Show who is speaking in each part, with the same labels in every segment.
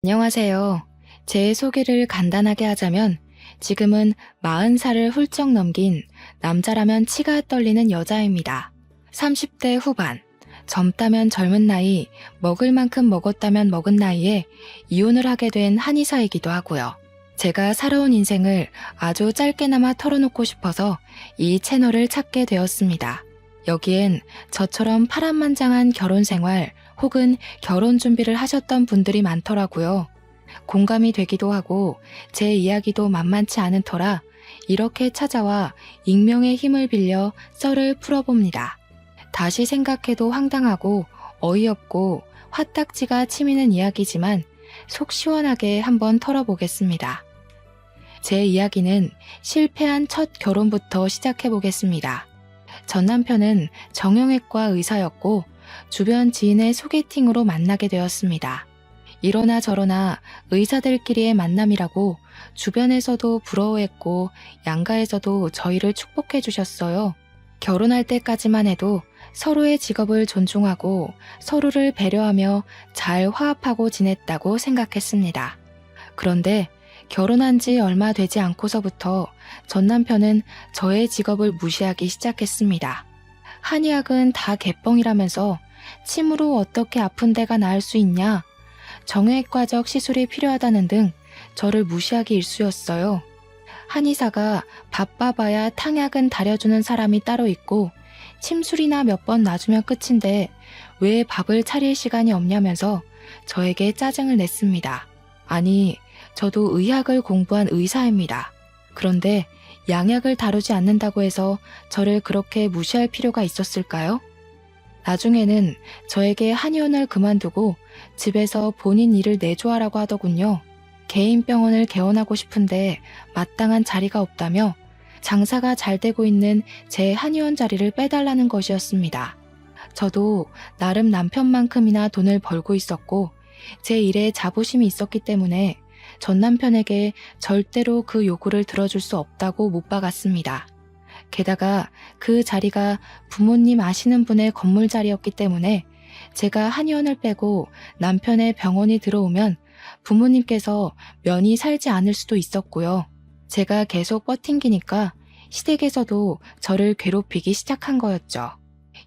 Speaker 1: 안녕하세요. 제 소개를 간단하게 하자면 지금은 40살을 훌쩍 넘긴 남자라면 치가 떨리는 여자입니다. 30대 후반, 젊다면 젊은 나이, 먹을 만큼 먹었다면 먹은 나이에 이혼을 하게 된 한의사이기도 하고요. 제가 살아온 인생을 아주 짧게나마 털어놓고 싶어서 이 채널을 찾게 되었습니다. 여기엔 저처럼 파란만장한 결혼 생활 혹은 결혼 준비를 하셨던 분들이 많더라고요. 공감이 되기도 하고 제 이야기도 만만치 않은 터라 이렇게 찾아와 익명의 힘을 빌려 썰을 풀어봅니다. 다시 생각해도 황당하고 어이없고 화딱지가 치미는 이야기지만 속 시원하게 한번 털어보겠습니다. 제 이야기는 실패한 첫 결혼부터 시작해보겠습니다. 전 남편은 정형외과 의사였고 주변 지인의 소개팅으로 만나게 되었습니다. 이러나 저러나 의사들끼리의 만남이라고 주변에서도 부러워했고 양가에서도 저희를 축복해 주셨어요. 결혼할 때까지만 해도 서로의 직업을 존중하고 서로를 배려하며 잘 화합하고 지냈다고 생각했습니다. 그런데 결혼한 지 얼마 되지 않고서부터 전 남편은 저의 직업을 무시하기 시작했습니다. 한의학은 다 개뻥이라면서 침으로 어떻게 아픈 데가 나을 수 있냐, 정형외과적 시술이 필요하다는 등 저를 무시하기 일쑤였어요. 한의사가 바빠봐야 탕약은 다려주는 사람이 따로 있고 침술이나 몇 번 놔주면 끝인데 왜 밥을 차릴 시간이 없냐면서 저에게 짜증을 냈습니다. 아니, 저도 의학을 공부한 의사입니다. 그런데 양약을 다루지 않는다고 해서 저를 그렇게 무시할 필요가 있었을까요? 나중에는 저에게 한의원을 그만두고 집에서 본인 일을 내조하라고 하더군요. 개인 병원을 개원하고 싶은데 마땅한 자리가 없다며 장사가 잘 되고 있는 제 한의원 자리를 빼달라는 것이었습니다. 저도 나름 남편만큼이나 돈을 벌고 있었고 제 일에 자부심이 있었기 때문에 전 남편에게 절대로 그 요구를 들어줄 수 없다고 못 박았습니다. 게다가 그 자리가 부모님 아시는 분의 건물 자리였기 때문에 제가 한의원을 빼고 남편의 병원이 들어오면 부모님께서 면이 살지 않을 수도 있었고요. 제가 계속 버팅기니까 시댁에서도 저를 괴롭히기 시작한 거였죠.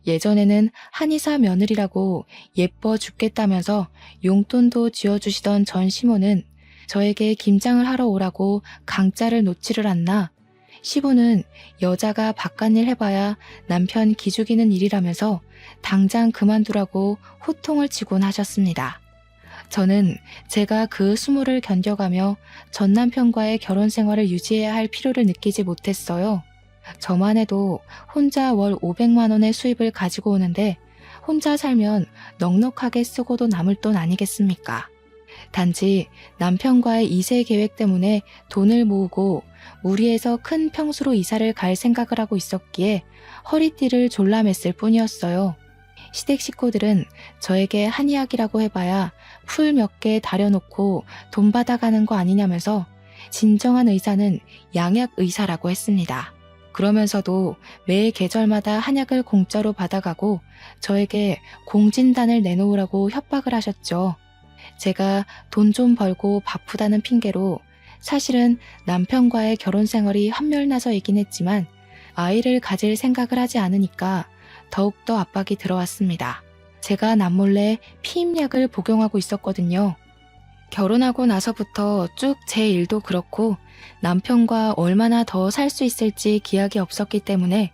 Speaker 1: 예전에는 한의사 며느리라고 예뻐 죽겠다면서 용돈도 쥐어주시던 전 시모는 저에게 김장을 하러 오라고 강짜를 놓지를 않나, 시부는 여자가 바깥일 해봐야 남편 기죽이는 일이라면서 당장 그만두라고 호통을 치곤 하셨습니다. 저는 제가 그 수모를 견뎌가며 전 남편과의 결혼 생활을 유지해야 할 필요를 느끼지 못했어요. 저만 해도 혼자 월 500만 원의 수입을 가지고 오는데 혼자 살면 넉넉하게 쓰고도 남을 돈 아니겠습니까? 단지 남편과의 2세 계획 때문에 돈을 모으고 무리해서 큰 평수로 이사를 갈 생각을 하고 있었기에 허리띠를 졸라맸을 뿐이었어요. 시댁 식구들은 저에게 한의학이라고 해봐야 풀 몇 개 다려놓고 돈 받아가는 거 아니냐면서 진정한 의사는 양약 의사라고 했습니다. 그러면서도 매 계절마다 한약을 공짜로 받아가고 저에게 공진단을 내놓으라고 협박을 하셨죠. 제가 돈 좀 벌고 바쁘다는 핑계로 사실은 남편과의 결혼 생활이 한멸나서이긴 했지만 아이를 가질 생각을 하지 않으니까 더욱더 압박이 들어왔습니다. 제가 남몰래 피임약을 복용하고 있었거든요. 결혼하고 나서부터 쭉 제 일도 그렇고 남편과 얼마나 더 살 수 있을지 기약이 없었기 때문에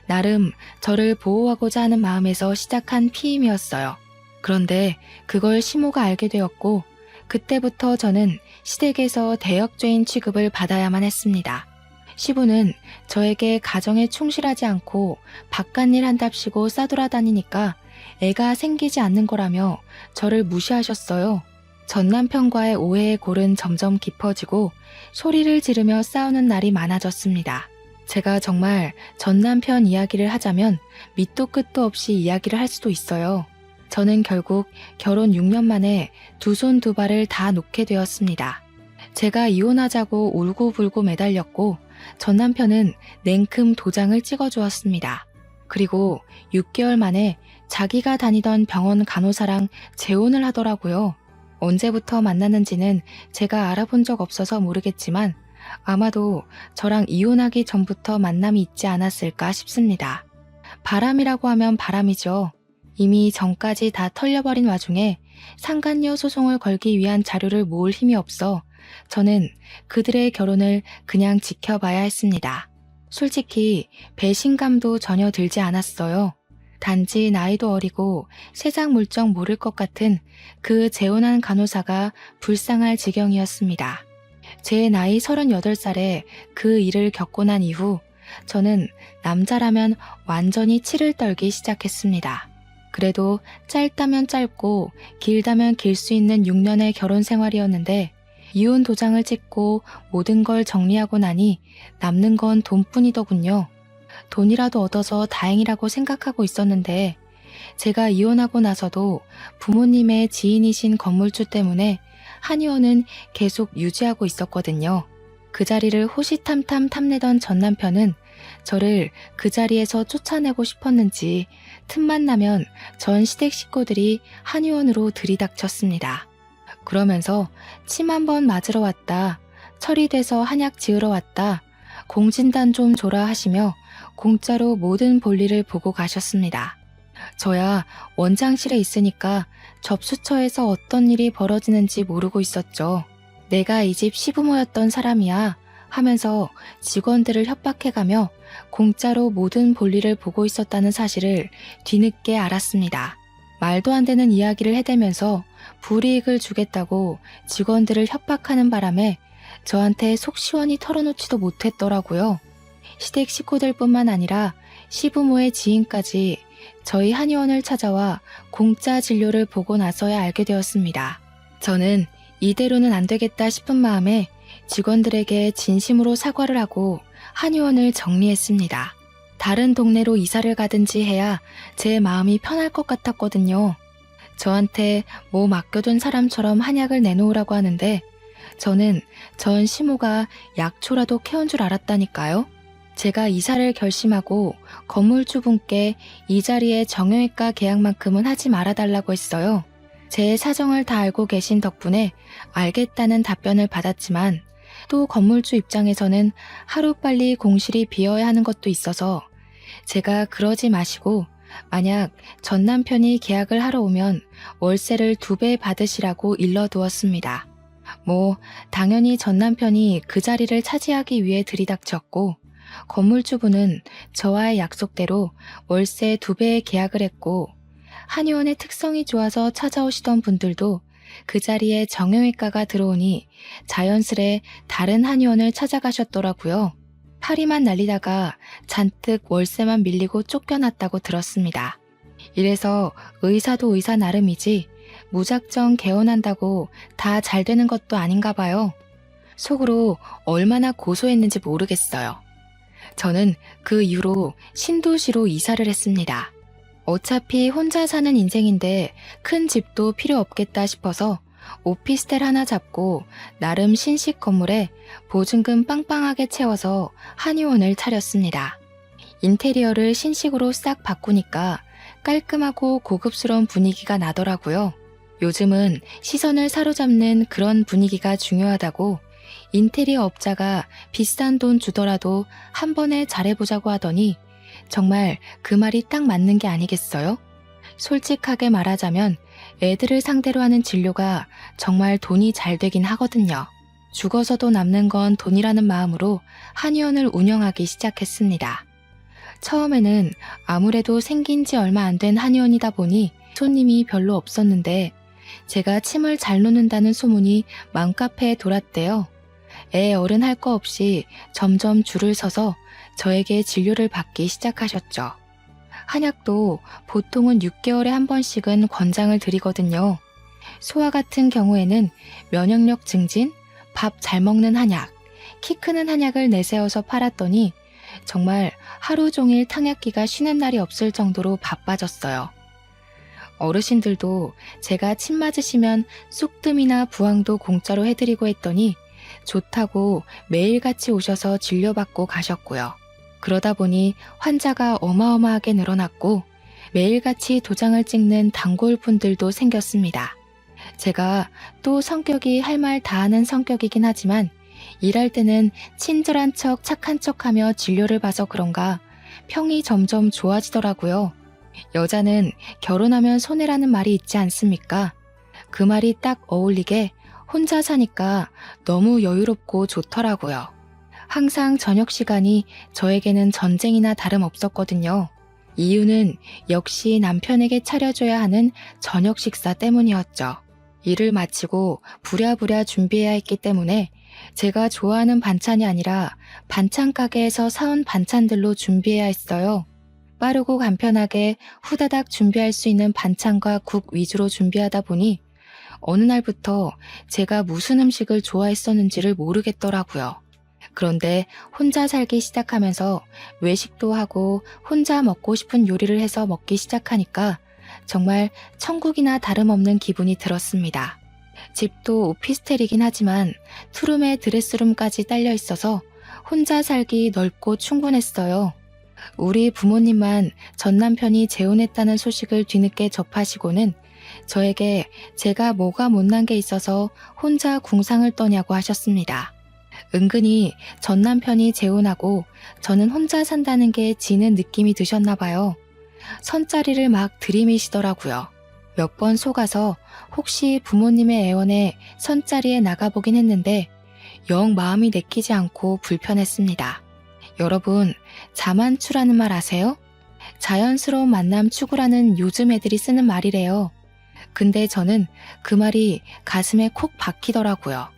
Speaker 1: 나름 저를 보호하고자 하는 마음에서 시작한 피임이었어요. 그런데 그걸 시모가 알게 되었고 그때부터 저는 시댁에서 대역죄인 취급을 받아야만 했습니다. 시부는 저에게 가정에 충실하지 않고 바깥일 한답시고 싸돌아다니니까 애가 생기지 않는 거라며 저를 무시하셨어요. 전 남편과의 오해의 골은 점점 깊어지고 소리를 지르며 싸우는 날이 많아졌습니다. 제가 정말 전 남편 이야기를 하자면 밑도 끝도 없이 이야기를 할 수도 있어요. 저는 결국 결혼 6년 만에 두 손 두 발을 다 놓게 되었습니다. 제가 이혼하자고 울고불고 매달렸고 전 남편은 냉큼 도장을 찍어주었습니다. 그리고 6개월 만에 자기가 다니던 병원 간호사랑 재혼을 하더라고요. 언제부터 만났는지는 제가 알아본 적 없어서 모르겠지만 아마도 저랑 이혼하기 전부터 만남이 있지 않았을까 싶습니다. 바람이라고 하면 바람이죠. 이미 전까지 다 털려버린 와중에 상간녀 소송을 걸기 위한 자료를 모을 힘이 없어 저는 그들의 결혼을 그냥 지켜봐야 했습니다. 솔직히 배신감도 전혀 들지 않았어요. 단지 나이도 어리고 세상 물정 모를 것 같은 그 재혼한 간호사가 불쌍할 지경이었습니다. 제 나이 38살에 그 일을 겪고 난 이후 저는 남자라면 완전히 치를 떨기 시작했습니다. 그래도 짧다면 짧고 길다면 길 수 있는 6년의 결혼 생활이었는데 이혼 도장을 찍고 모든 걸 정리하고 나니 남는 건 돈뿐이더군요. 돈이라도 얻어서 다행이라고 생각하고 있었는데 제가 이혼하고 나서도 부모님의 지인이신 건물주 때문에 한의원은 계속 유지하고 있었거든요. 그 자리를 호시탐탐 탐내던 전 남편은 저를 그 자리에서 쫓아내고 싶었는지 틈만 나면 전 시댁 식구들이 한의원으로 들이닥쳤습니다. 그러면서 침 한번 맞으러 왔다, 철이 돼서 한약 지으러 왔다, 공진단 좀 줘라 하시며 공짜로 모든 볼일을 보고 가셨습니다. 저야 원장실에 있으니까 접수처에서 어떤 일이 벌어지는지 모르고 있었죠. 내가 이 집 시부모였던 사람이야 하면서 직원들을 협박해가며 공짜로 모든 볼일을 보고 있었다는 사실을 뒤늦게 알았습니다. 말도 안 되는 이야기를 해대면서 불이익을 주겠다고 직원들을 협박하는 바람에 저한테 속 시원히 털어놓지도 못했더라고요. 시댁 식구들뿐만 아니라 시부모의 지인까지 저희 한의원을 찾아와 공짜 진료를 보고 나서야 알게 되었습니다. 저는 이대로는 안 되겠다 싶은 마음에 직원들에게 진심으로 사과를 하고 한의원을 정리했습니다. 다른 동네로 이사를 가든지 해야 제 마음이 편할 것 같았거든요. 저한테 뭐 맡겨둔 사람처럼 한약을 내놓으라고 하는데 저는 전 시모가 약초라도 캐온 줄 알았다니까요. 제가 이사를 결심하고 건물주분께 이 자리에 정형외과 계약만큼은 하지 말아달라고 했어요. 제 사정을 다 알고 계신 덕분에 알겠다는 답변을 받았지만 또 건물주 입장에서는 하루빨리 공실이 비어야 하는 것도 있어서 제가 그러지 마시고 만약 전 남편이 계약을 하러 오면 월세를 2배 받으시라고 일러두었습니다. 당연히 전 남편이 그 자리를 차지하기 위해 들이닥쳤고 건물주분은 저와의 약속대로 월세 2배의 계약을 했고 한의원의 특성이 좋아서 찾아오시던 분들도 그 자리에 정형외과가 들어오니 자연스레 다른 한의원을 찾아가셨더라고요. 파리만 날리다가 잔뜩 월세만 밀리고 쫓겨났다고 들었습니다. 이래서 의사도 의사 나름이지 무작정 개원한다고 다 잘 되는 것도 아닌가 봐요. 속으로 얼마나 고소했는지 모르겠어요. 저는 그 이후로 신도시로 이사를 했습니다. 어차피 혼자 사는 인생인데 큰 집도 필요 없겠다 싶어서 오피스텔 하나 잡고 나름 신식 건물에 보증금 빵빵하게 채워서 한의원을 차렸습니다. 인테리어를 신식으로 싹 바꾸니까 깔끔하고 고급스러운 분위기가 나더라고요. 요즘은 시선을 사로잡는 그런 분위기가 중요하다고 인테리어 업자가 비싼 돈 주더라도 한 번에 잘해보자고 하더니 정말 그 말이 딱 맞는 게 아니겠어요? 솔직하게 말하자면 애들을 상대로 하는 진료가 정말 돈이 잘 되긴 하거든요. 죽어서도 남는 건 돈이라는 마음으로 한의원을 운영하기 시작했습니다. 처음에는 아무래도 생긴 지 얼마 안 된 한의원이다 보니 손님이 별로 없었는데 제가 침을 잘 놓는다는 소문이 맘카페에 돌았대요. 애 어른 할 거 없이 점점 줄을 서서 저에게 진료를 받기 시작하셨죠. 한약도 보통은 6개월에 한 번씩은 권장을 드리거든요. 소아 같은 경우에는 면역력 증진, 밥 잘 먹는 한약, 키 크는 한약을 내세워서 팔았더니 정말 하루 종일 탕약기가 쉬는 날이 없을 정도로 바빠졌어요. 어르신들도 제가 침 맞으시면 쑥뜸이나 부항도 공짜로 해드리고 했더니 좋다고 매일같이 오셔서 진료받고 가셨고요. 그러다 보니 환자가 어마어마하게 늘어났고 매일같이 도장을 찍는 단골분들도 생겼습니다. 제가 또 성격이 할 말 다 하는 성격이긴 하지만 일할 때는 친절한 척 착한 척하며 진료를 봐서 그런가 평이 점점 좋아지더라고요. 여자는 결혼하면 손해라는 말이 있지 않습니까? 그 말이 딱 어울리게 혼자 사니까 너무 여유롭고 좋더라고요. 항상 저녁 시간이 저에게는 전쟁이나 다름없었거든요. 이유는 역시 남편에게 차려줘야 하는 저녁 식사 때문이었죠. 일을 마치고 부랴부랴 준비해야 했기 때문에 제가 좋아하는 반찬이 아니라 반찬 가게에서 사온 반찬들로 준비해야 했어요. 빠르고 간편하게 후다닥 준비할 수 있는 반찬과 국 위주로 준비하다 보니 어느 날부터 제가 무슨 음식을 좋아했었는지를 모르겠더라고요. 그런데 혼자 살기 시작하면서 외식도 하고 혼자 먹고 싶은 요리를 해서 먹기 시작하니까 정말 천국이나 다름없는 기분이 들었습니다. 집도 오피스텔이긴 하지만 투룸에 드레스룸까지 딸려 있어서 혼자 살기 넓고 충분했어요. 우리 부모님만 전 남편이 재혼했다는 소식을 뒤늦게 접하시고는 저에게 제가 뭐가 못난 게 있어서 혼자 궁상을 떠냐고 하셨습니다. 은근히 전 남편이 재혼하고 저는 혼자 산다는 게 지는 느낌이 드셨나 봐요. 선자리를 막 들이미시더라고요. 몇 번 속아서 혹시 부모님의 애원에 선자리에 나가보긴 했는데 영 마음이 내키지 않고 불편했습니다. 여러분, 자만추라는 말 아세요? 자연스러운 만남 추구라는 요즘 애들이 쓰는 말이래요. 근데 저는 그 말이 가슴에 콕 박히더라고요.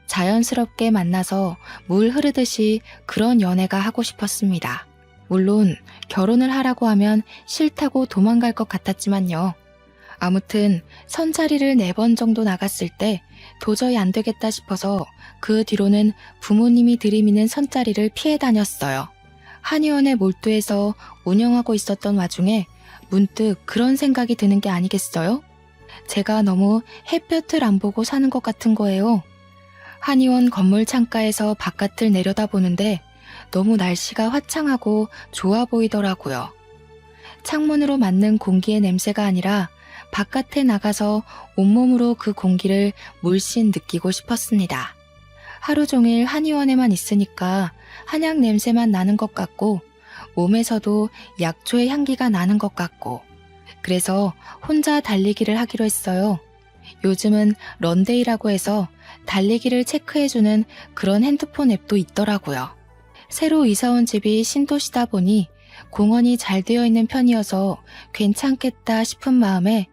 Speaker 1: 자연스럽게 만나서 물 흐르듯이 그런 연애가 하고 싶었습니다. 물론 결혼을 하라고 하면 싫다고 도망갈 것 같았지만요. 아무튼 선자리를 4번 정도 나갔을 때 도저히 안 되겠다 싶어서 그 뒤로는 부모님이 들이미는 선자리를 피해 다녔어요. 한의원에 몰두해서 운영하고 있었던 와중에 문득 그런 생각이 드는 게 아니겠어요? 제가 너무 햇볕을 안 보고 사는 것 같은 거예요. 한의원 건물 창가에서 바깥을 내려다보는데 너무 날씨가 화창하고 좋아 보이더라고요. 창문으로 맞는 공기의 냄새가 아니라 바깥에 나가서 온몸으로 그 공기를 물씬 느끼고 싶었습니다. 하루 종일 한의원에만 있으니까 한약 냄새만 나는 것 같고 몸에서도 약초의 향기가 나는 것 같고 그래서 혼자 달리기를 하기로 했어요. 요즘은 런데이라고 해서 달리기를 체크해주는 그런 핸드폰 앱도 있더라고요. 새로 이사온 집이 신도시다 보니 공원이 잘 되어 있는 편이어서 괜찮겠다 싶은 마음에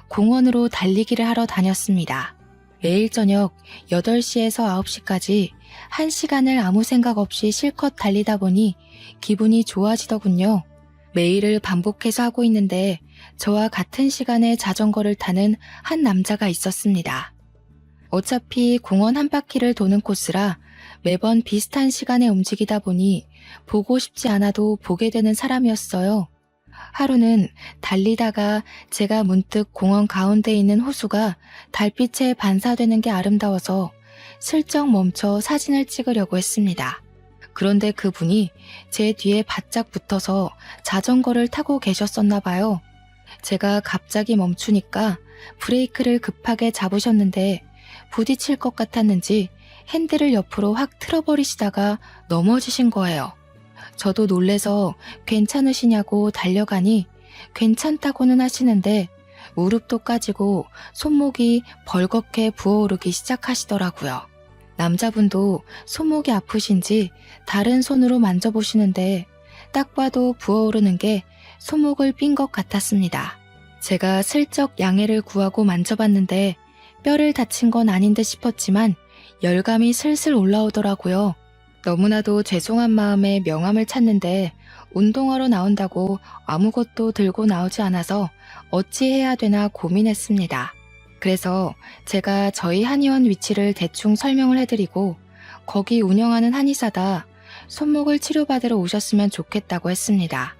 Speaker 1: 공원으로 달리기를 하러 다녔습니다. 매일 저녁 8시에서 9시까지 1시간을 아무 생각 없이 실컷 달리다 보니 기분이 좋아지더군요. 매일을 반복해서 하고 있는데 저와 같은 시간에 자전거를 타는 한 남자가 있었습니다. 어차피 공원 한 바퀴를 도는 코스라 매번 비슷한 시간에 움직이다 보니 보고 싶지 않아도 보게 되는 사람이었어요. 하루는 달리다가 제가 문득 공원 가운데 있는 호수가 달빛에 반사되는 게 아름다워서 슬쩍 멈춰 사진을 찍으려고 했습니다. 그런데 그분이 제 뒤에 바짝 붙어서 자전거를 타고 계셨었나 봐요. 제가 갑자기 멈추니까 브레이크를 급하게 잡으셨는데 부딪힐 것 같았는지 핸들을 옆으로 확 틀어버리시다가 넘어지신 거예요. 저도 놀래서 괜찮으시냐고 달려가니 괜찮다고는 하시는데 무릎도 까지고 손목이 벌겋게 부어오르기 시작하시더라고요. 남자분도 손목이 아프신지 다른 손으로 만져보시는데 딱 봐도 부어오르는 게 손목을 삔 것 같았습니다. 제가 슬쩍 양해를 구하고 만져봤는데 뼈를 다친 건 아닌 듯 싶었지만 열감이 슬슬 올라오더라고요. 너무나도 죄송한 마음에 명함을 찾는데 운동하러 나온다고 아무것도 들고 나오지 않아서 어찌 해야 되나 고민했습니다. 그래서 제가 저희 한의원 위치를 대충 설명을 해드리고 거기 운영하는 한의사다 손목을 치료받으러 오셨으면 좋겠다고 했습니다.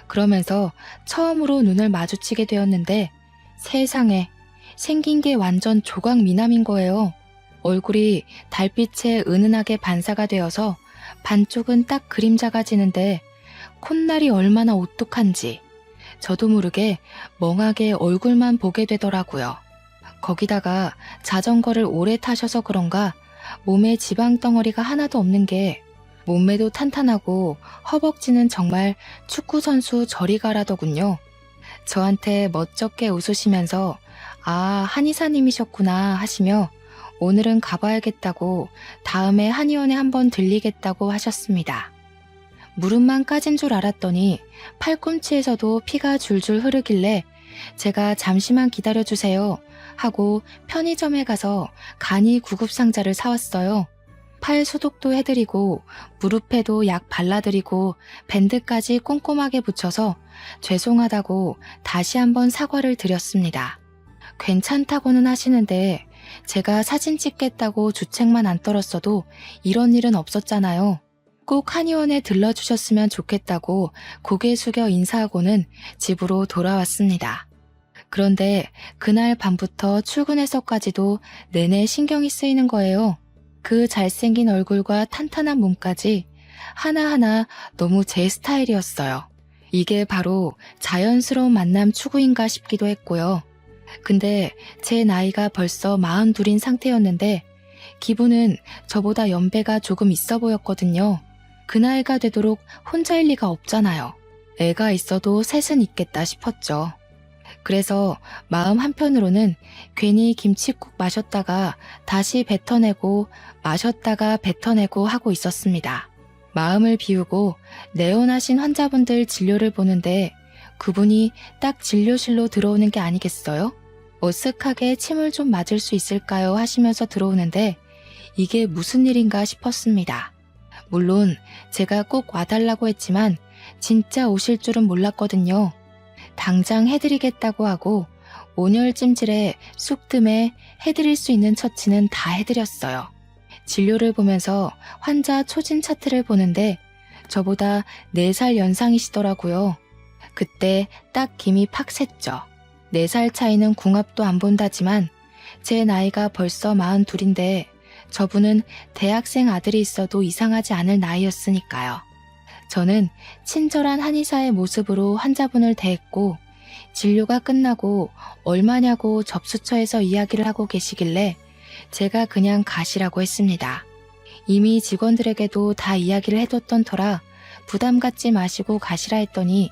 Speaker 1: 그러면서 처음으로 눈을 마주치게 되었는데 세상에 생긴 게 완전 조각 미남인 거예요. 얼굴이 달빛에 은은하게 반사가 되어서 반쪽은 딱 그림자가 지는데 콧날이 얼마나 오똑한지 저도 모르게 멍하게 얼굴만 보게 되더라고요. 거기다가 자전거를 오래 타셔서 그런가 몸에 지방 덩어리가 하나도 없는 게 몸매도 탄탄하고 허벅지는 정말 축구선수 저리 가라더군요. 저한테 멋쩍게 웃으시면서 아, 한의사님이셨구나 하시며 오늘은 가봐야겠다고 다음에 한의원에 한번 들리겠다고 하셨습니다. 무릎만 까진 줄 알았더니 팔꿈치에서도 피가 줄줄 흐르길래 제가 잠시만 기다려주세요 하고 편의점에 가서 간이 구급상자를 사왔어요. 팔 소독도 해드리고 무릎에도 약 발라드리고 밴드까지 꼼꼼하게 붙여서 죄송하다고 다시 한번 사과를 드렸습니다. 괜찮다고는 하시는데 제가 사진 찍겠다고 주책만 안 떨었어도 이런 일은 없었잖아요. 꼭 한의원에 들러주셨으면 좋겠다고 고개 숙여 인사하고는 집으로 돌아왔습니다. 그런데 그날 밤부터 출근해서까지도 내내 신경이 쓰이는 거예요. 그 잘생긴 얼굴과 탄탄한 몸까지 하나하나 너무 제 스타일이었어요. 이게 바로 자연스러운 만남 추구인가 싶기도 했고요. 근데 제 나이가 벌써 42인 상태였는데 기분은 저보다 연배가 조금 있어 보였거든요. 그 나이가 되도록 혼자일 리가 없잖아요. 애가 있어도 셋은 있겠다 싶었죠. 그래서 마음 한편으로는 괜히 김칫국 마셨다가 다시 뱉어내고 마셨다가 뱉어내고 하고 있었습니다. 마음을 비우고 내원하신 환자분들 진료를 보는데 그분이 딱 진료실로 들어오는 게 아니겠어요? 어색하게 침을 좀 맞을 수 있을까요? 하시면서 들어오는데 이게 무슨 일인가 싶었습니다. 물론 제가 꼭 와달라고 했지만 진짜 오실 줄은 몰랐거든요. 당장 해드리겠다고 하고 온열찜질에 쑥뜸에 해드릴 수 있는 처치는 다 해드렸어요. 진료를 보면서 환자 초진 차트를 보는데 저보다 4살 연상이시더라고요. 그때 딱 김이 팍 샜죠. 4살 차이는 궁합도 안 본다지만 제 나이가 벌써 42인데 저분은 대학생 아들이 있어도 이상하지 않을 나이였으니까요. 저는 친절한 한의사의 모습으로 환자분을 대했고 진료가 끝나고 얼마냐고 접수처에서 이야기를 하고 계시길래 제가 그냥 가시라고 했습니다. 이미 직원들에게도 다 이야기를 해뒀던 터라 부담 갖지 마시고 가시라 했더니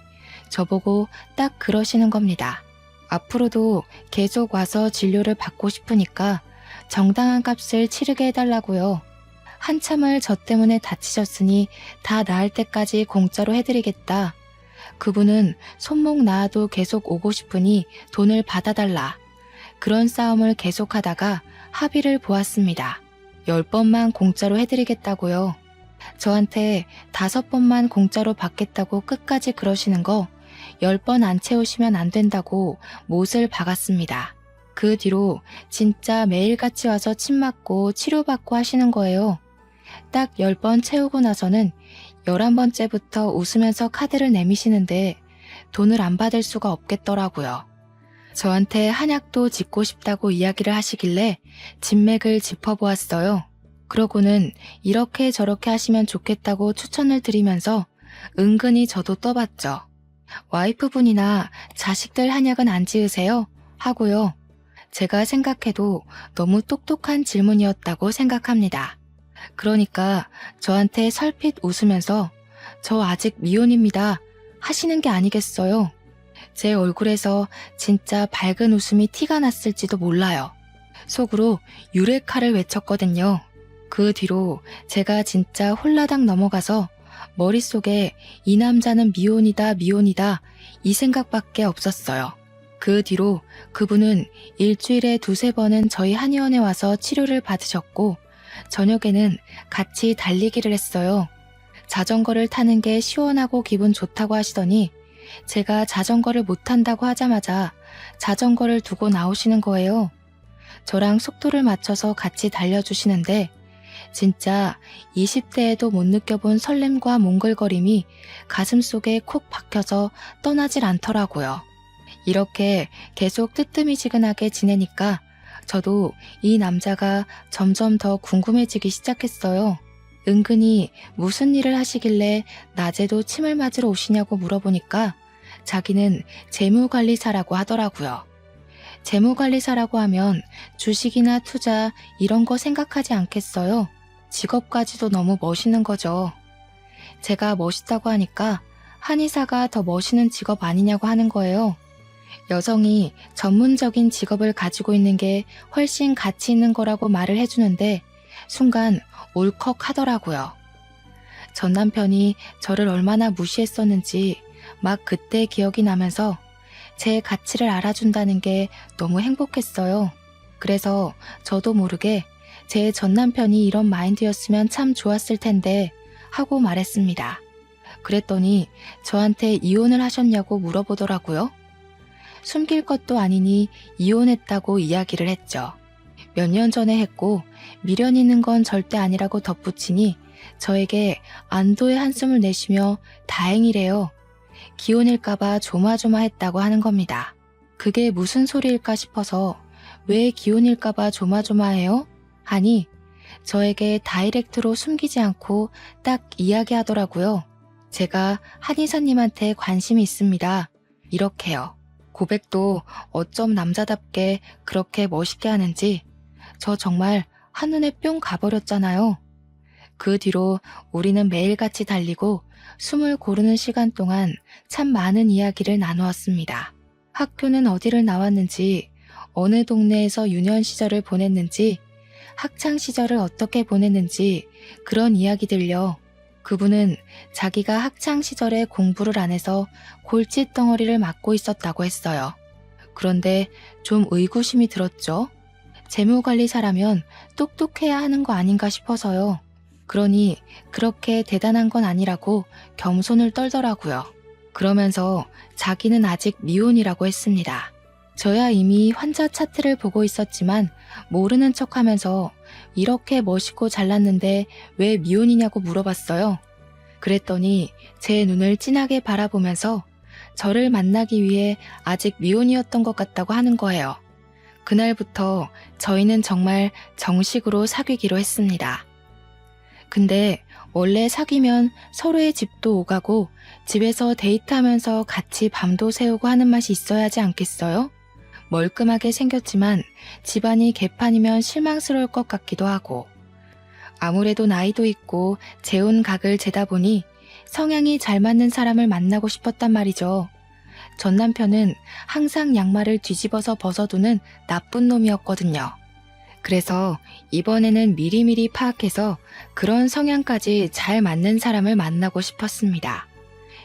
Speaker 1: 저보고 딱 그러시는 겁니다. 앞으로도 계속 와서 진료를 받고 싶으니까 정당한 값을 치르게 해달라고요. 한참을 저 때문에 다치셨으니 다 나을 때까지 공짜로 해드리겠다. 그분은 손목 나아도 계속 오고 싶으니 돈을 받아달라. 그런 싸움을 계속하다가 합의를 보았습니다. 10번만 공짜로 해드리겠다고요. 저한테 5번만 공짜로 받겠다고 끝까지 그러시는 거 10번 안 채우시면 안 된다고 못을 박았습니다. 그 뒤로 진짜 매일같이 와서 침 맞고 치료받고 하시는 거예요. 딱 10번 채우고 나서는 11번째부터 웃으면서 카드를 내미시는데 돈을 안 받을 수가 없겠더라고요. 저한테 한약도 짓고 싶다고 이야기를 하시길래 진맥을 짚어보았어요. 그러고는 이렇게 저렇게 하시면 좋겠다고 추천을 드리면서 은근히 저도 떠봤죠. 와이프분이나 자식들 한약은 안 지으세요? 하고요. 제가 생각해도 너무 똑똑한 질문이었다고 생각합니다. 그러니까 저한테 설핏 웃으면서 저 아직 미혼입니다 하시는 게 아니겠어요? 제 얼굴에서 진짜 밝은 웃음이 티가 났을지도 몰라요. 속으로 유레카를 외쳤거든요. 그 뒤로 제가 진짜 홀라당 넘어가서 머릿속에 이 남자는 미혼이다 미혼이다 이 생각밖에 없었어요. 그 뒤로 그분은 일주일에 2-3번은 저희 한의원에 와서 치료를 받으셨고 저녁에는 같이 달리기를 했어요. 자전거를 타는 게 시원하고 기분 좋다고 하시더니 제가 자전거를 못 탄다고 하자마자 자전거를 두고 나오시는 거예요. 저랑 속도를 맞춰서 같이 달려주시는데 진짜 20대에도 못 느껴본 설렘과 몽글거림이 가슴속에 콕 박혀서 떠나질 않더라고요. 이렇게 계속 뜨뜨미지근하게 지내니까 저도 이 남자가 점점 더 궁금해지기 시작했어요. 은근히 무슨 일을 하시길래 낮에도 침을 맞으러 오시냐고 물어보니까 자기는 재무관리사라고 하더라고요. 재무관리사라고 하면 주식이나 투자 이런 거 생각하지 않겠어요? 직업까지도 너무 멋있는 거죠. 제가 멋있다고 하니까 한의사가 더 멋있는 직업 아니냐고 하는 거예요. 여성이 전문적인 직업을 가지고 있는 게 훨씬 가치 있는 거라고 말을 해주는데 순간 울컥하더라고요. 전 남편이 저를 얼마나 무시했었는지 막 그때 기억이 나면서 제 가치를 알아준다는 게 너무 행복했어요. 그래서 저도 모르게 제 전 남편이 이런 마인드였으면 참 좋았을 텐데 하고 말했습니다. 그랬더니 저한테 이혼을 하셨냐고 물어보더라고요. 숨길 것도 아니니 이혼했다고 이야기를 했죠. 몇 년 전에 했고 미련 있는 건 절대 아니라고 덧붙이니 저에게 안도의 한숨을 내쉬며 다행이래요. 기혼일까봐 조마조마했다고 하는 겁니다. 그게 무슨 소리일까 싶어서 왜 기혼일까봐 조마조마해요? 하니 저에게 다이렉트로 숨기지 않고 딱 이야기하더라고요. 제가 한의사님한테 관심이 있습니다. 이렇게요. 고백도 어쩜 남자답게 그렇게 멋있게 하는지 저 정말 한눈에 뿅 가버렸잖아요. 그 뒤로 우리는 매일같이 달리고 숨을 고르는 시간 동안 참 많은 이야기를 나누었습니다. 학교는 어디를 나왔는지, 어느 동네에서 유년 시절을 보냈는지, 학창 시절을 어떻게 보냈는지 그런 이야기들요. 그분은 자기가 학창 시절에 공부를 안 해서 골칫덩어리를 맞고 있었다고 했어요. 그런데 좀 의구심이 들었죠. 재무관리사라면 똑똑해야 하는 거 아닌가 싶어서요. 그러니 그렇게 대단한 건 아니라고 겸손을 떨더라고요. 그러면서 자기는 아직 미혼이라고 했습니다. 저야 이미 환자 차트를 보고 있었지만 모르는 척하면서 이렇게 멋있고 잘났는데 왜 미혼이냐고 물어봤어요. 그랬더니 제 눈을 진하게 바라보면서 저를 만나기 위해 아직 미혼이었던 것 같다고 하는 거예요. 그날부터 저희는 정말 정식으로 사귀기로 했습니다. 근데 원래 사귀면 서로의 집도 오가고 집에서 데이트하면서 같이 밤도 새우고 하는 맛이 있어야 하지 않겠어요? 멀끔하게 생겼지만 집안이 개판이면 실망스러울 것 같기도 하고 아무래도 나이도 있고 재혼 각을 재다 보니 성향이 잘 맞는 사람을 만나고 싶었단 말이죠. 전 남편은 항상 양말을 뒤집어서 벗어두는 나쁜 놈이었거든요. 그래서 이번에는 미리미리 파악해서 그런 성향까지 잘 맞는 사람을 만나고 싶었습니다.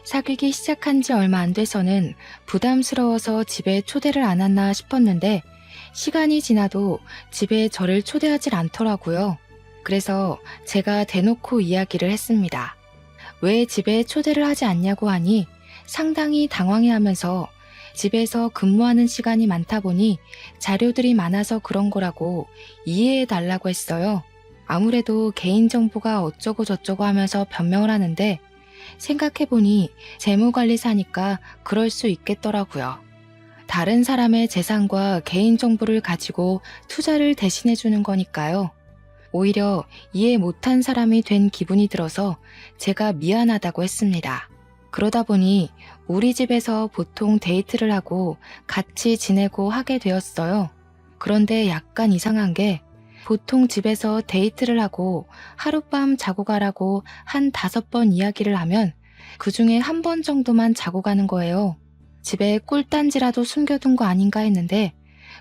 Speaker 1: 사귀기 시작한 지 얼마 안 돼서는 부담스러워서 집에 초대를 안 했나 싶었는데 시간이 지나도 집에 저를 초대하질 않더라고요. 그래서 제가 대놓고 이야기를 했습니다. 왜 집에 초대를 하지 않냐고 하니 상당히 당황해하면서 집에서 근무하는 시간이 많다 보니 자료들이 많아서 그런 거라고 이해해달라고 했어요. 아무래도 개인정보가 어쩌고 저쩌고 하면서 변명을 하는데 생각해보니 재무관리사니까 그럴 수 있겠더라고요. 다른 사람의 재산과 개인정보를 가지고 투자를 대신해주는 거니까요. 오히려 이해 못한 사람이 된 기분이 들어서 제가 미안하다고 했습니다. 그러다 보니 우리 집에서 보통 데이트를 하고 같이 지내고 하게 되었어요. 그런데 약간 이상한 게 보통 집에서 데이트를 하고 하룻밤 자고 가라고 한 5번 이야기를 하면 그중에 한 번 정도만 자고 가는 거예요. 집에 꿀단지라도 숨겨둔 거 아닌가 했는데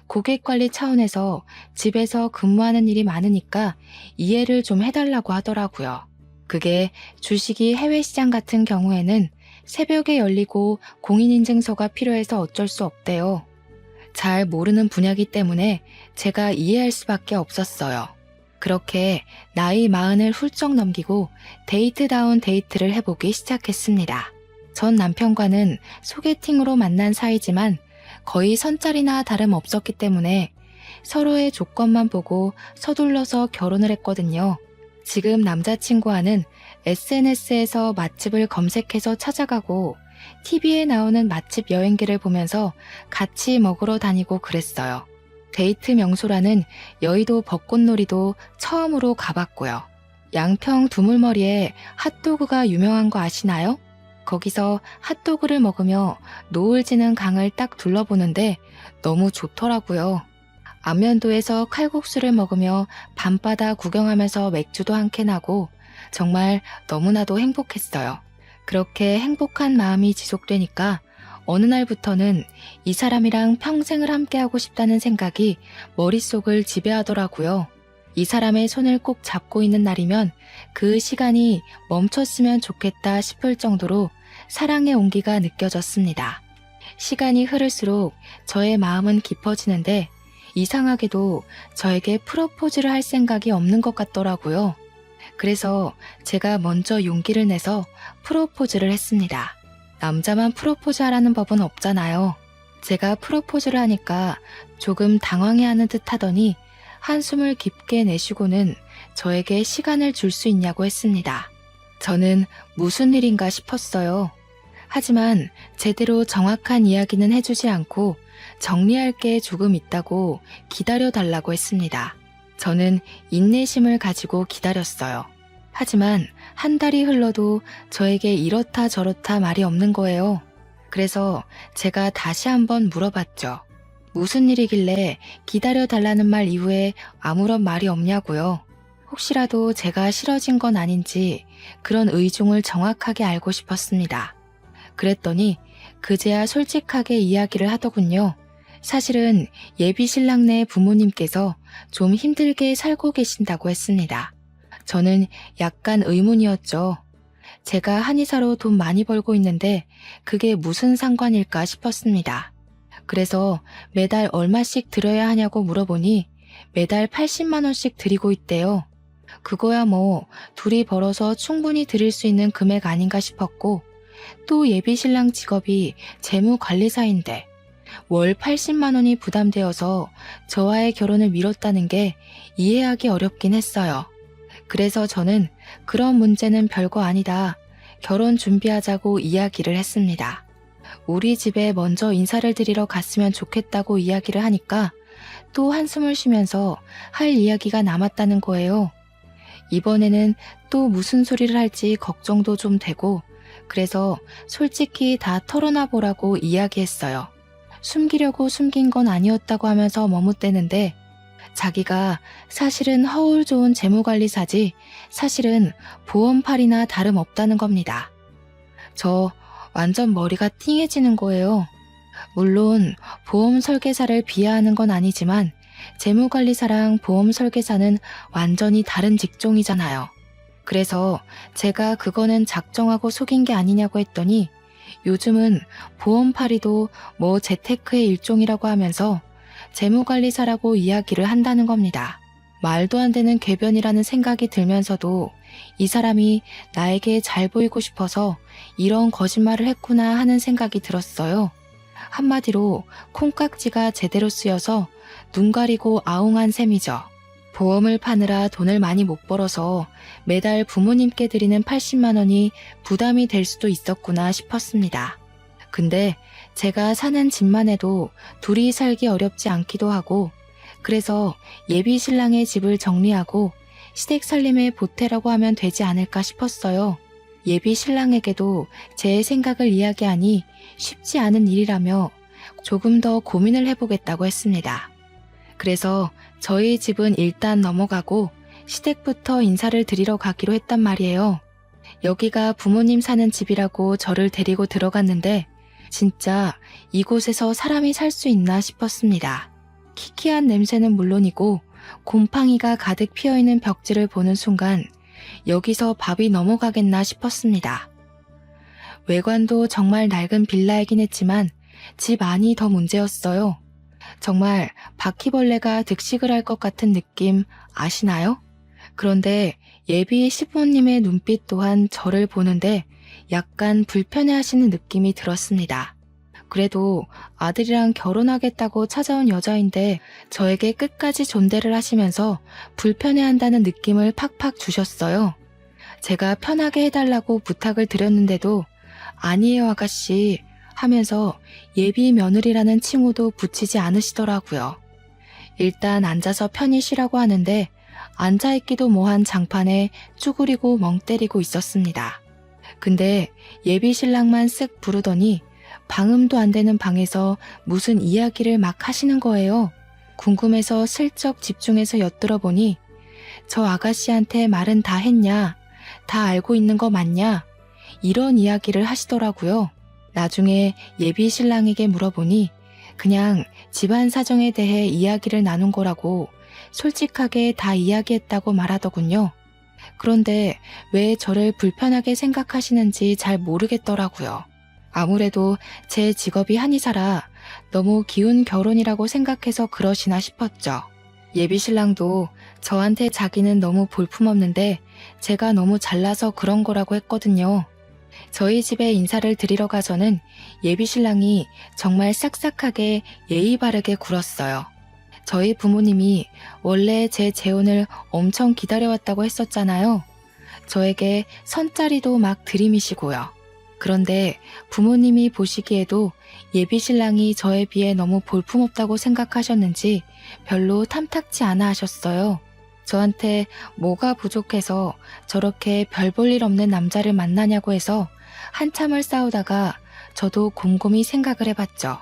Speaker 1: 고객관리 차원에서 집에서 근무하는 일이 많으니까 이해를 좀 해달라고 하더라고요. 그게 주식이 해외시장 같은 경우에는 새벽에 열리고 공인인증서가 필요해서 어쩔 수 없대요. 잘 모르는 분야이기 때문에 제가 이해할 수밖에 없었어요. 그렇게 나이 40을 훌쩍 넘기고 데이트다운 데이트를 해보기 시작했습니다. 전 남편과는 소개팅으로 만난 사이지만 거의 선짜리나 다름없었기 때문에 서로의 조건만 보고 서둘러서 결혼을 했거든요. 지금 남자친구와는 SNS에서 맛집을 검색해서 찾아가고 TV에 나오는 맛집 여행기를 보면서 같이 먹으러 다니고 그랬어요. 데이트 명소라는 여의도 벚꽃놀이도 처음으로 가봤고요. 양평 두물머리에 핫도그가 유명한 거 아시나요? 거기서 핫도그를 먹으며 노을 지는 강을 딱 둘러보는데 너무 좋더라고요. 안면도에서 칼국수를 먹으며 밤바다 구경하면서 맥주도 한 캔 하고 정말 너무나도 행복했어요. 그렇게 행복한 마음이 지속되니까 어느 날부터는 이 사람이랑 평생을 함께하고 싶다는 생각이 머릿속을 지배하더라고요. 이 사람의 손을 꼭 잡고 있는 날이면 그 시간이 멈췄으면 좋겠다 싶을 정도로 사랑의 온기가 느껴졌습니다. 시간이 흐를수록 저의 마음은 깊어지는데 이상하게도 저에게 프로포즈를 할 생각이 없는 것 같더라고요. 그래서 제가 먼저 용기를 내서 프로포즈를 했습니다. 남자만 프로포즈 하라는 법은 없잖아요. 제가 프로포즈를 하니까 조금 당황해하는 듯 하더니 한숨을 깊게 내쉬고는 저에게 시간을 줄 수 있냐고 했습니다. 저는 무슨 일인가 싶었어요. 하지만 제대로 정확한 이야기는 해주지 않고 정리할 게 조금 있다고 기다려달라고 했습니다. 저는 인내심을 가지고 기다렸어요. 하지만 한 달이 흘러도 저에게 이렇다 저렇다 말이 없는 거예요. 그래서 제가 다시 한번 물어봤죠. 무슨 일이길래 기다려달라는 말 이후에 아무런 말이 없냐고요. 혹시라도 제가 싫어진 건 아닌지 그런 의중을 정확하게 알고 싶었습니다. 그랬더니 그제야 솔직하게 이야기를 하더군요. 사실은 예비 신랑네 부모님께서 좀 힘들게 살고 계신다고 했습니다. 저는 약간 의문이었죠. 제가 한의사로 돈 많이 벌고 있는데 그게 무슨 상관일까 싶었습니다. 그래서 매달 얼마씩 드려야 하냐고 물어보니 매달 80만 원씩 드리고 있대요. 그거야 뭐 둘이 벌어서 충분히 드릴 수 있는 금액 아닌가 싶었고 또 예비 신랑 직업이 재무관리사인데 월 80만 원이 부담되어서 저와의 결혼을 미뤘다는 게 이해하기 어렵긴 했어요. 그래서 저는 그런 문제는 별거 아니다. 결혼 준비하자고 이야기를 했습니다. 우리 집에 먼저 인사를 드리러 갔으면 좋겠다고 이야기를 하니까 또 한숨을 쉬면서 할 이야기가 남았다는 거예요. 이번에는 또 무슨 소리를 할지 걱정도 좀 되고 그래서 솔직히 다 털어놔 보라고 이야기했어요. 숨기려고 숨긴 건 아니었다고 하면서 머뭇대는데 자기가 사실은 허울 좋은 재무관리사지 사실은 보험팔이나 다름없다는 겁니다. 저 완전 머리가 띵해지는 거예요. 물론 보험 설계사를 비하하는 건 아니지만 재무관리사랑 보험 설계사는 완전히 다른 직종이잖아요. 그래서 제가 그거는 작정하고 속인 게 아니냐고 했더니 요즘은 보험팔이도 뭐 재테크의 일종이라고 하면서 재무관리사라고 이야기를 한다는 겁니다. 말도 안 되는 궤변이라는 생각이 들면서도 이 사람이 나에게 잘 보이고 싶어서 이런 거짓말을 했구나 하는 생각이 들었어요. 한마디로 콩깍지가 제대로 쓰여서 눈 가리고 아웅한 셈이죠. 보험을 파느라 돈을 많이 못 벌어서 매달 부모님께 드리는 80만 원이 부담이 될 수도 있었구나 싶었습니다. 근데 제가 사는 집만 해도 둘이 살기 어렵지 않기도 하고 그래서 예비 신랑의 집을 정리하고 시댁 살림에 보태라고 하면 되지 않을까 싶었어요. 예비 신랑에게도 제 생각을 이야기하니 쉽지 않은 일이라며 조금 더 고민을 해보겠다고 했습니다. 그래서 저희 집은 일단 넘어가고 시댁부터 인사를 드리러 가기로 했단 말이에요. 여기가 부모님 사는 집이라고 저를 데리고 들어갔는데 진짜 이곳에서 사람이 살 수 있나 싶었습니다. 키키한 냄새는 물론이고 곰팡이가 가득 피어있는 벽지를 보는 순간 여기서 밥이 넘어가겠나 싶었습니다. 외관도 정말 낡은 빌라이긴 했지만 집 안이 더 문제였어요. 정말 바퀴벌레가 득식을 할 것 같은 느낌 아시나요? 그런데 예비 시부모님의 눈빛 또한 저를 보는데 약간 불편해하시는 느낌이 들었습니다. 그래도 아들이랑 결혼하겠다고 찾아온 여자인데 저에게 끝까지 존대를 하시면서 불편해한다는 느낌을 팍팍 주셨어요. 제가 편하게 해달라고 부탁을 드렸는데도 아니에요 아가씨 하면서 예비 며느리라는 칭호도 붙이지 않으시더라고요. 일단 앉아서 편히 쉬라고 하는데 앉아있기도 뭐한 장판에 쭈그리고 멍 때리고 있었습니다. 근데 예비 신랑만 쓱 부르더니 방음도 안 되는 방에서 무슨 이야기를 막 하시는 거예요. 궁금해서 슬쩍 집중해서 엿들어 보니 저 아가씨한테 말은 다 했냐? 다 알고 있는 거 맞냐? 이런 이야기를 하시더라고요. 나중에 예비 신랑에게 물어보니 그냥 집안 사정에 대해 이야기를 나눈 거라고 솔직하게 다 이야기했다고 말하더군요. 그런데 왜 저를 불편하게 생각하시는지 잘 모르겠더라고요. 아무래도 제 직업이 한의사라 너무 기운 결혼이라고 생각해서 그러시나 싶었죠. 예비 신랑도 저한테 자기는 너무 볼품없는데 제가 너무 잘나서 그런 거라고 했거든요. 저희 집에 인사를 드리러 가서는 예비 신랑이 정말 싹싹하게 예의 바르게 굴었어요. 저희 부모님이 원래 제 재혼을 엄청 기다려왔다고 했었잖아요. 저에게 선짜리도 막 들이미시고요. 그런데 부모님이 보시기에도 예비 신랑이 저에 비해 너무 볼품없다고 생각하셨는지 별로 탐탁치 않아 하셨어요. 저한테 뭐가 부족해서 저렇게 별 볼 일 없는 남자를 만나냐고 해서 한참을 싸우다가 저도 곰곰이 생각을 해봤죠.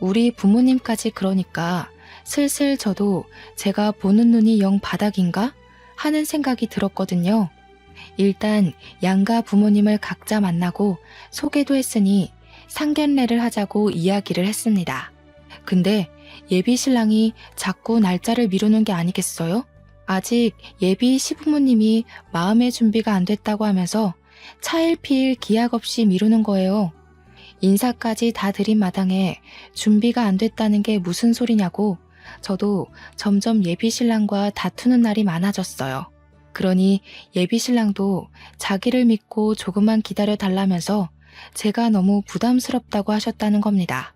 Speaker 1: 우리 부모님까지 그러니까 슬슬 저도 제가 보는 눈이 영 바닥인가 하는 생각이 들었거든요. 일단 양가 부모님을 각자 만나고 소개도 했으니 상견례를 하자고 이야기를 했습니다. 근데 예비 신랑이 자꾸 날짜를 미루는 게 아니겠어요? 아직 예비 시부모님이 마음의 준비가 안 됐다고 하면서 차일피일 기약 없이 미루는 거예요. 인사까지 다 드린 마당에 준비가 안 됐다는 게 무슨 소리냐고 저도 점점 예비 신랑과 다투는 날이 많아졌어요. 그러니 예비 신랑도 자기를 믿고 조금만 기다려 달라면서 제가 너무 부담스럽다고 하셨다는 겁니다.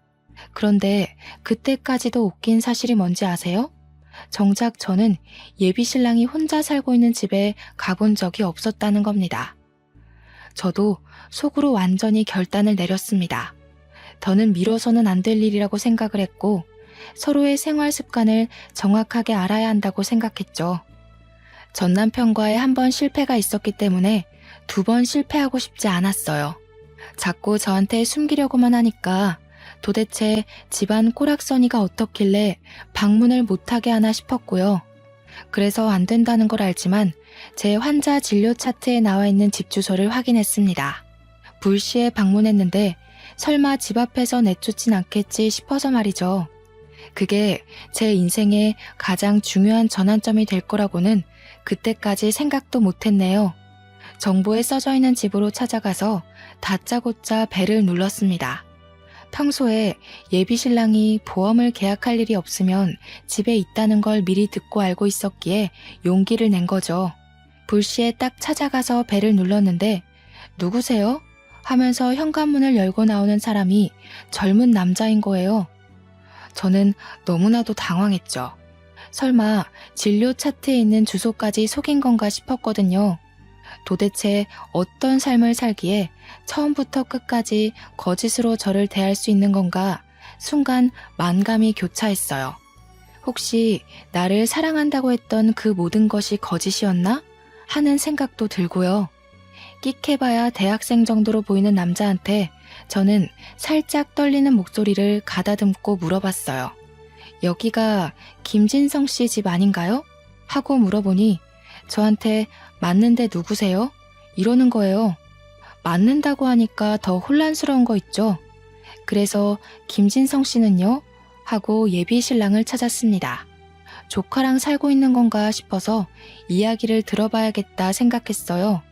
Speaker 1: 그런데 그때까지도 웃긴 사실이 뭔지 아세요? 정작 저는 예비 신랑이 혼자 살고 있는 집에 가본 적이 없었다는 겁니다. 저도 속으로 완전히 결단을 내렸습니다. 더는 미뤄서는 안 될 일이라고 생각을 했고 서로의 생활 습관을 정확하게 알아야 한다고 생각했죠. 전 남편과의 한 번 실패가 있었기 때문에 2번 실패하고 싶지 않았어요. 자꾸 저한테 숨기려고만 하니까 도대체 집안 꼬락서니가 어떻길래 방문을 못하게 하나 싶었고요. 그래서 안 된다는 걸 알지만 제 환자 진료 차트에 나와 있는 집 주소를 확인했습니다. 불시에 방문했는데 설마 집 앞에서 내쫓진 않겠지 싶어서 말이죠. 그게 제 인생의 가장 중요한 전환점이 될 거라고는 그때까지 생각도 못했네요. 정보에 써져 있는 집으로 찾아가서 다짜고짜 벨을 눌렀습니다. 평소에 예비 신랑이 보험을 계약할 일이 없으면 집에 있다는 걸 미리 듣고 알고 있었기에 용기를 낸 거죠. 불시에 딱 찾아가서 벨을 눌렀는데 누구세요? 하면서 현관문을 열고 나오는 사람이 젊은 남자인 거예요. 저는 너무나도 당황했죠. 설마 진료 차트에 있는 주소까지 속인 건가 싶었거든요. 도대체 어떤 삶을 살기에 처음부터 끝까지 거짓으로 저를 대할 수 있는 건가 순간 만감이 교차했어요. 혹시 나를 사랑한다고 했던 그 모든 것이 거짓이었나? 하는 생각도 들고요. 끽해봐야 대학생 정도로 보이는 남자한테 저는 살짝 떨리는 목소리를 가다듬고 물어봤어요. 여기가 김진성 씨 집 아닌가요? 하고 물어보니 저한테 맞는데 누구세요? 이러는 거예요. 맞는다고 하니까 더 혼란스러운 거 있죠. 그래서 김진성 씨는요? 하고 예비 신랑을 찾았습니다. 조카랑 살고 있는 건가 싶어서 이야기를 들어봐야겠다 생각했어요.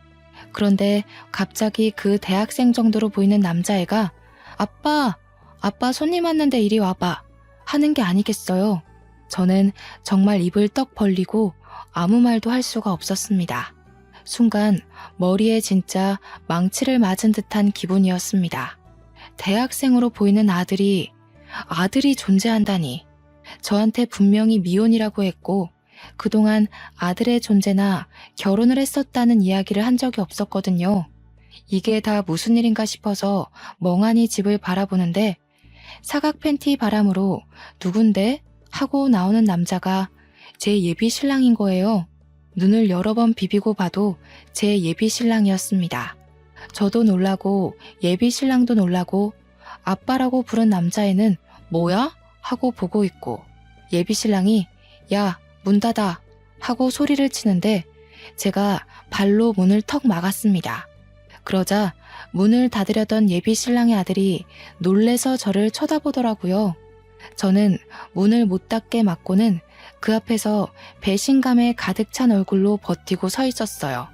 Speaker 1: 그런데 갑자기 그 대학생 정도로 보이는 남자애가 아빠 손님 왔는데 이리 와봐 하는 게 아니겠어요. 저는 정말 입을 떡 벌리고 아무 말도 할 수가 없었습니다. 순간 머리에 진짜 망치를 맞은 듯한 기분이었습니다. 대학생으로 보이는 아들이 존재한다니. 저한테 분명히 미혼이라고 했고 그동안 아들의 존재나 결혼을 했었다는 이야기를 한 적이 없었거든요. 이게 다 무슨 일인가 싶어서 멍하니 집을 바라보는데 사각 팬티 바람으로 누군데? 하고 나오는 남자가 제 예비 신랑인 거예요. 눈을 여러 번 비비고 봐도 제 예비 신랑이었습니다. 저도 놀라고 예비 신랑도 놀라고 아빠라고 부른 남자애는 뭐야? 하고 보고 있고 예비 신랑이 야, 문 닫아 하고 소리를 치는데 제가 발로 문을 턱 막았습니다. 그러자 문을 닫으려던 예비 신랑의 아들이 놀래서 저를 쳐다보더라고요. 저는 문을 못 닫게 막고는 그 앞에서 배신감에 가득 찬 얼굴로 버티고 서 있었어요.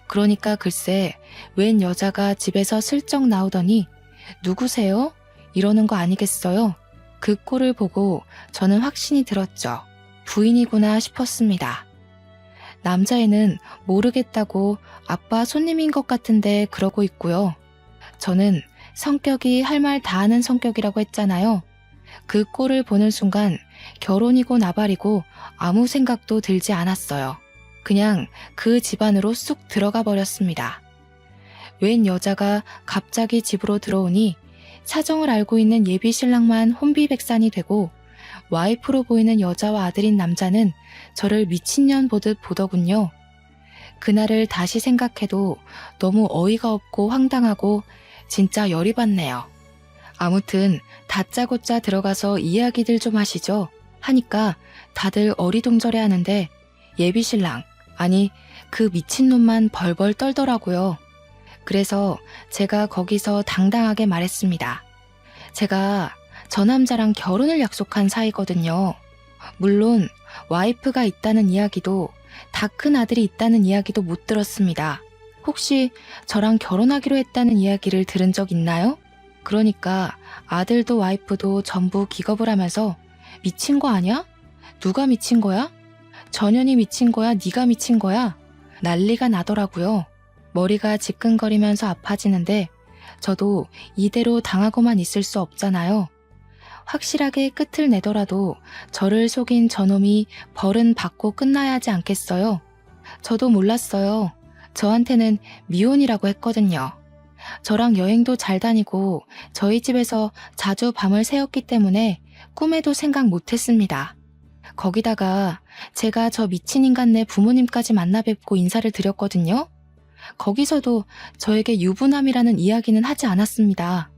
Speaker 1: 그러니까 글쎄 웬 여자가 집에서 슬쩍 나오더니 누구세요? 이러는 거 아니겠어요? 그 꼴을 보고 저는 확신이 들었죠. 부인이구나 싶었습니다. 남자애는 모르겠다고 아빠 손님인 것 같은데 그러고 있고요. 저는 성격이 할 말 다 하는 성격이라고 했잖아요. 그 꼴을 보는 순간 결혼이고 나발이고 아무 생각도 들지 않았어요. 그냥 그 집 안으로 쑥 들어가 버렸습니다. 웬 여자가 갑자기 집으로 들어오니 사정을 알고 있는 예비 신랑만 혼비백산이 되고 와이프로 보이는 여자와 아들인 남자는 저를 미친년 보듯 보더군요. 그날을 다시 생각해도 너무 어이가 없고 황당하고 진짜 열이 받네요. 아무튼 다짜고짜 들어가서 이야기들 좀 하시죠 하니까 다들 어리둥절해 하는데 예비 신랑, 아니 그 미친놈만 벌벌 떨더라고요. 그래서 제가 거기서 당당하게 말했습니다. 제가 저 남자랑 결혼을 약속한 사이거든요. 물론 와이프가 있다는 이야기도 다 큰 아들이 있다는 이야기도 못 들었습니다. 혹시 저랑 결혼하기로 했다는 이야기를 들은 적 있나요? 그러니까 아들도 와이프도 전부 기겁을 하면서 미친 거 아니야? 누가 미친 거야? 전현이 미친 거야? 네가 미친 거야? 난리가 나더라고요. 머리가 지끈거리면서 아파지는데 저도 이대로 당하고만 있을 수 없잖아요. 확실하게 끝을 내더라도 저를 속인 저놈이 벌은 받고 끝나야 하지 않겠어요? 저도 몰랐어요. 저한테는 미혼이라고 했거든요. 저랑 여행도 잘 다니고 저희 집에서 자주 밤을 새웠기 때문에 꿈에도 생각 못했습니다. 거기다가 제가 저 미친 인간네 부모님까지 만나 뵙고 인사를 드렸거든요. 거기서도 저에게 유부남이라는 이야기는 하지 않았습니다.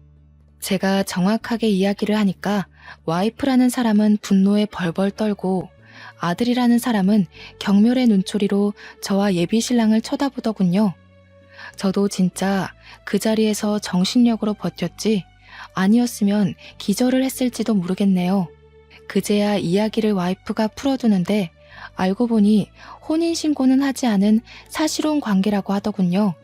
Speaker 1: 제가 정확하게 이야기를 하니까 와이프라는 사람은 분노에 벌벌 떨고 아들이라는 사람은 경멸의 눈초리로 저와 예비 신랑을 쳐다보더군요. 저도 진짜 그 자리에서 정신력으로 버텼지 아니었으면 기절을 했을지도 모르겠네요. 그제야 이야기를 와이프가 풀어두는데 알고 보니 혼인신고는 하지 않은 사실혼 관계라고 하더군요.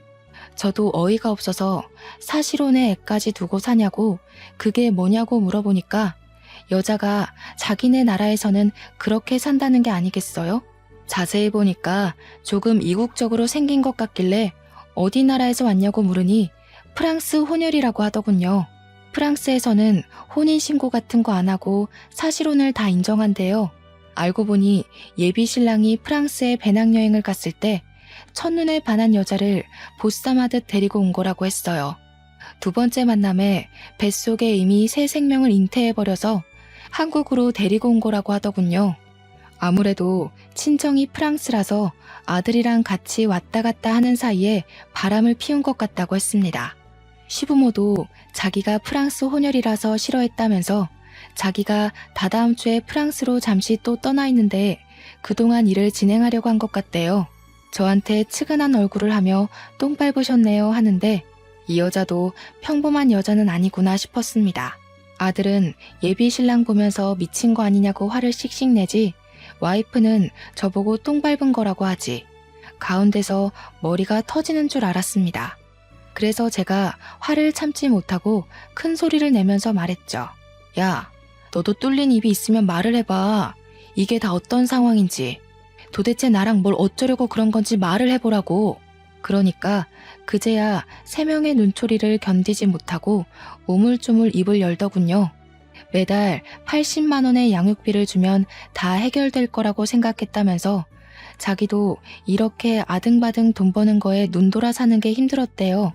Speaker 1: 저도 어이가 없어서 사실혼에 애까지 두고 사냐고 그게 뭐냐고 물어보니까 여자가 자기네 나라에서는 그렇게 산다는 게 아니겠어요? 자세히 보니까 조금 이국적으로 생긴 것 같길래 어디 나라에서 왔냐고 물으니 프랑스 혼혈이라고 하더군요. 프랑스에서는 혼인신고 같은 거 안 하고 사실혼을 다 인정한대요. 알고 보니 예비 신랑이 프랑스에 배낭여행을 갔을 때 첫눈에 반한 여자를 보쌈하듯 데리고 온 거라고 했어요. 두 번째 만남에 뱃속에 이미 새 생명을 잉태해버려서 한국으로 데리고 온 거라고 하더군요. 아무래도 친정이 프랑스라서 아들이랑 같이 왔다 갔다 하는 사이에 바람을 피운 것 같다고 했습니다. 시부모도 자기가 프랑스 혼혈이라서 싫어했다면서 자기가 다다음 주에 프랑스로 잠시 또 떠나 있는데 그동안 일을 진행하려고 한 것 같대요. 저한테 측은한 얼굴을 하며 똥 밟으셨네요 하는데 이 여자도 평범한 여자는 아니구나 싶었습니다. 아들은 예비 신랑 보면서 미친 거 아니냐고 화를 씩씩 내지 와이프는 저보고 똥 밟은 거라고 하지. 가운데서 머리가 터지는 줄 알았습니다. 그래서 제가 화를 참지 못하고 큰 소리를 내면서 말했죠. 야, 너도 뚫린 입이 있으면 말을 해봐. 이게 다 어떤 상황인지. 도대체 나랑 뭘 어쩌려고 그런 건지 말을 해보라고. 그러니까 그제야 세 명의 눈초리를 견디지 못하고 우물쭈물 입을 열더군요. 매달 80만 원의 양육비를 주면 다 해결될 거라고 생각했다면서 자기도 이렇게 아등바등 돈 버는 거에 눈돌아 사는 게 힘들었대요.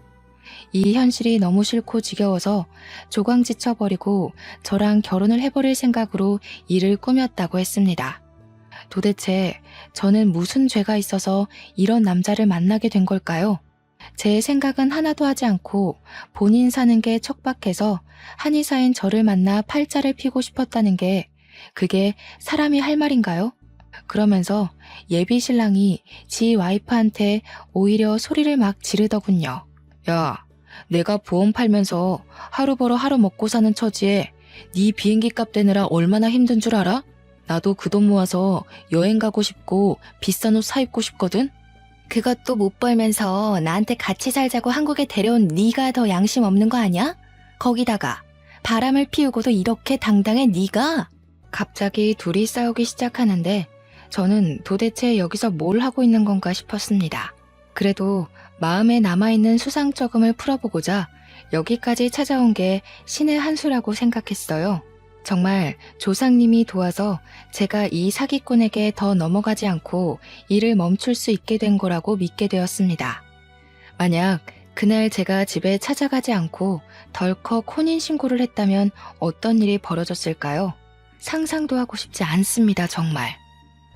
Speaker 1: 이 현실이 너무 싫고 지겨워서 조강지쳐버리고 저랑 결혼을 해버릴 생각으로 일을 꾸몄다고 했습니다. 도대체 저는 무슨 죄가 있어서 이런 남자를 만나게 된 걸까요? 제 생각은 하나도 하지 않고 본인 사는 게 척박해서 한의사인 저를 만나 팔자를 피고 싶었다는 게 그게 사람이 할 말인가요? 그러면서 예비 신랑이 지 와이프한테 오히려 소리를 막 지르더군요. 야, 내가 보험 팔면서 하루 벌어 하루 먹고 사는 처지에 네 비행기 값 대느라 얼마나 힘든 줄 알아? 나도 그 돈 모아서 여행 가고 싶고 비싼 옷 사입고 싶거든? 그것도 못 벌면서 나한테 같이 살자고 한국에 데려온 네가 더 양심 없는 거 아니야? 거기다가 바람을 피우고도 이렇게 당당해 네가? 갑자기 둘이 싸우기 시작하는데 저는 도대체 여기서 뭘 하고 있는 건가 싶었습니다. 그래도 마음에 남아있는 수상쩍음을 풀어보고자 여기까지 찾아온 게 신의 한 수라고 생각했어요. 정말 조상님이 도와서 제가 이 사기꾼에게 더 넘어가지 않고 일을 멈출 수 있게 된 거라고 믿게 되었습니다. 만약 그날 제가 집에 찾아가지 않고 덜컥 혼인신고를 했다면 어떤 일이 벌어졌을까요? 상상도 하고 싶지 않습니다, 정말.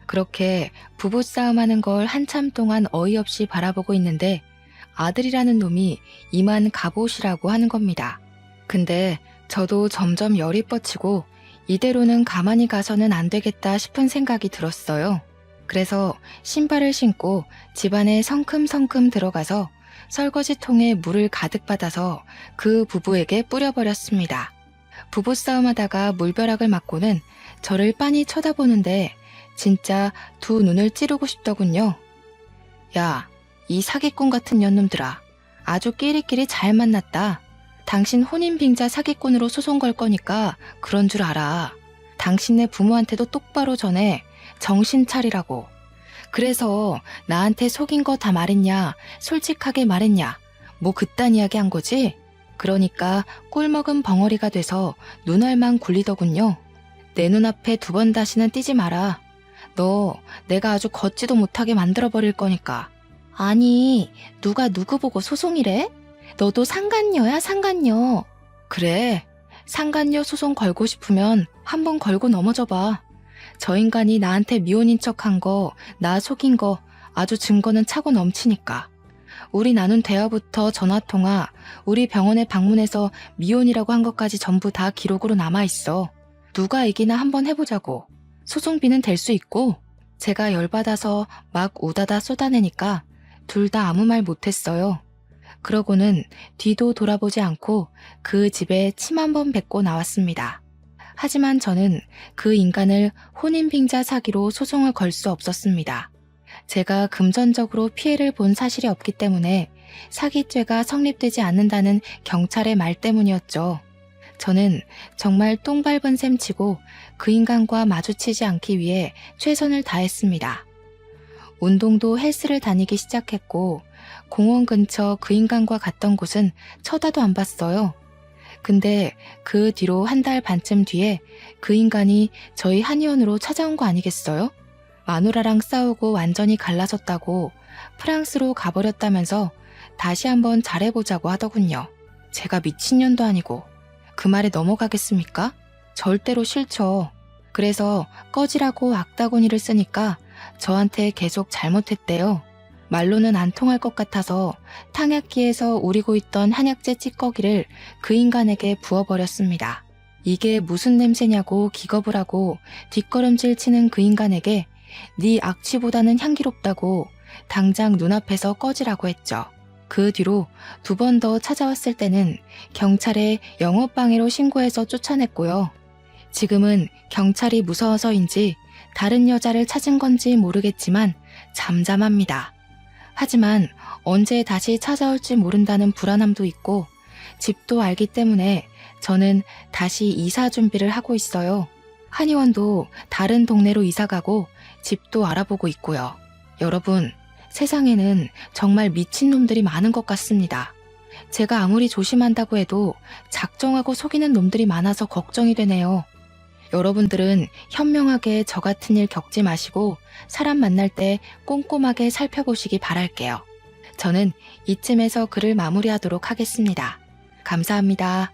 Speaker 1: 그렇게 부부싸움하는 걸 한참 동안 어이없이 바라보고 있는데 아들이라는 놈이 이만 갑옷이라고 하는 겁니다. 근데 저도 점점 열이 뻗치고 이대로는 가만히 가서는 안 되겠다 싶은 생각이 들었어요. 그래서 신발을 신고 집안에 성큼성큼 들어가서 설거지통에 물을 가득 받아서 그 부부에게 뿌려버렸습니다. 부부싸움하다가 물벼락을 맞고는 저를 빤히 쳐다보는데 진짜 두 눈을 찌르고 싶더군요. 야, 이 사기꾼 같은 년놈들아. 아주 끼리끼리 잘 만났다. 당신 혼인빙자 사기꾼으로 소송 걸 거니까 그런 줄 알아. 당신네 부모한테도 똑바로 전해. 정신 차리라고. 그래서 나한테 속인 거 다 말했냐? 솔직하게 말했냐? 뭐 그딴 이야기 한 거지? 그러니까 꿀먹은 벙어리가 돼서 눈알만 굴리더군요. 내 눈앞에 두 번 다시는 띄지 마라. 너 내가 아주 걷지도 못하게 만들어버릴 거니까. 아니, 누가 누구 보고 소송이래? 너도 상간녀야, 상간녀. 그래, 상간녀 소송 걸고 싶으면 한번 걸고 넘어져봐. 저 인간이 나한테 미혼인 척한 거, 나 속인 거 아주 증거는 차고 넘치니까. 우리 나눈 대화부터 전화통화, 우리 병원에 방문해서 미혼이라고 한 것까지 전부 다 기록으로 남아있어. 누가 이기나 한번 해보자고. 소송비는 될 수 있고. 제가 열받아서 막 우다다 쏟아내니까 둘 다 아무 말 못했어요. 그러고는 뒤도 돌아보지 않고 그 집에 침 한 번 뱉고 나왔습니다. 하지만 저는 그 인간을 혼인빙자 사기로 소송을 걸 수 없었습니다. 제가 금전적으로 피해를 본 사실이 없기 때문에 사기죄가 성립되지 않는다는 경찰의 말 때문이었죠. 저는 정말 똥 밟은 셈 치고 그 인간과 마주치지 않기 위해 최선을 다했습니다. 운동도 헬스를 다니기 시작했고 공원 근처 그 인간과 갔던 곳은 쳐다도 안 봤어요. 근데 그 뒤로 한 달 반쯤 뒤에 그 인간이 저희 한의원으로 찾아온 거 아니겠어요? 마누라랑 싸우고 완전히 갈라졌다고 프랑스로 가버렸다면서 다시 한번 잘해보자고 하더군요. 제가 미친년도 아니고 그 말에 넘어가겠습니까? 절대로 싫죠. 그래서 꺼지라고 악다구니를 쓰니까 저한테 계속 잘못했대요. 말로는 안 통할 것 같아서 탕약기에서 우리고 있던 한약재 찌꺼기를 그 인간에게 부어버렸습니다. 이게 무슨 냄새냐고 기겁을 하고 뒷걸음질 치는 그 인간에게 네 악취보다는 향기롭다고 당장 눈앞에서 꺼지라고 했죠. 그 뒤로 두 번 더 찾아왔을 때는 경찰에 영업방해로 신고해서 쫓아냈고요. 지금은 경찰이 무서워서인지 다른 여자를 찾은 건지 모르겠지만 잠잠합니다. 하지만 언제 다시 찾아올지 모른다는 불안함도 있고 집도 알기 때문에 저는 다시 이사 준비를 하고 있어요. 한의원도 다른 동네로 이사가고 집도 알아보고 있고요. 여러분, 세상에는 정말 미친놈들이 많은 것 같습니다. 제가 아무리 조심한다고 해도 작정하고 속이는 놈들이 많아서 걱정이 되네요. 여러분들은 현명하게 저 같은 일 겪지 마시고 사람 만날 때 꼼꼼하게 살펴보시기 바랄게요. 저는 이쯤에서 글을 마무리하도록 하겠습니다. 감사합니다.